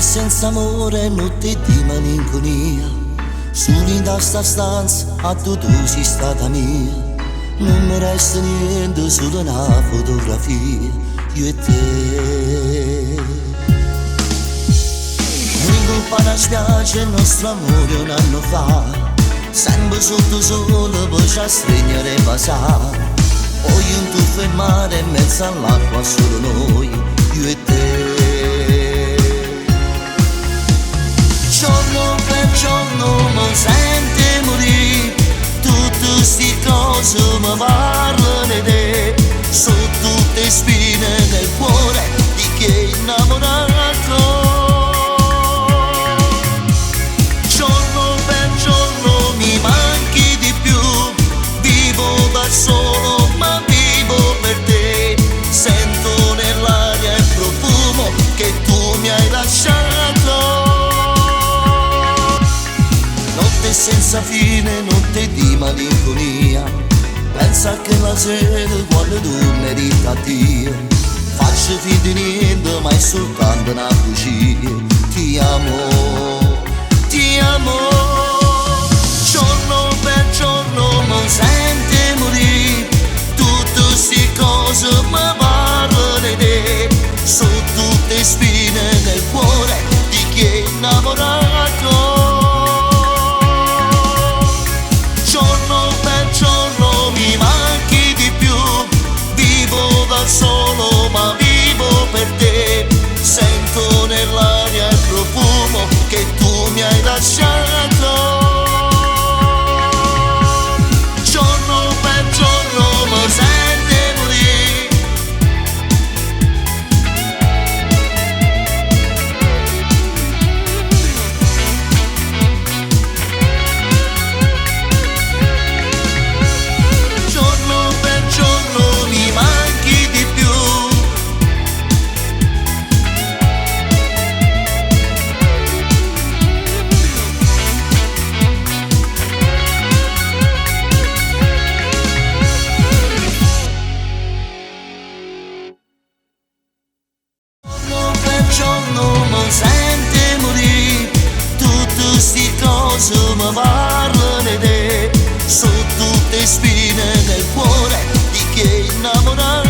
senza amore, notte di malinconia. Solo in sta stanza, a tu sei stata mia. Non mi resta niente, solo una fotografia, io e te. Ringo alla spiaggia il nostro amore un anno fa, sempre sotto sole poi ci stringere e basare. Poi un tuffo in mare in mezzo all'acqua solo noi, io e te. Giorno per giorno mi sento morire, tutte sti cose mi parlano di te. Sono tutte spine nel cuore di chi è innamorato. Giorno per giorno mi manchi di più, vivo da solo ma vivo per te. Sento nell'aria il profumo che tu mi hai lasciato. Notte senza fine, notte di malinconia. Pensa che la sera quando tu merita a Dio. Faccio finta di niente ma è soltanto una bugia. Ti amo, ti amo. Giorno per giorno mi sento morire, tutte sti cose mi parlano di te. Sono tutte spine nel cuore di chi è innamorato. Giorno per giorno mi manchi di più, vivo da solo ma vivo per te. Sento nell'aria il profumo che tu mi hai lasciato. Giorno per giorno mi sento morire. Giorno per giorno mi manchi di più. Giorno per giorno mi sento morire, tutte sti cose mi parlano di te. Sono tutte spine nel cuore di chi è innamorato.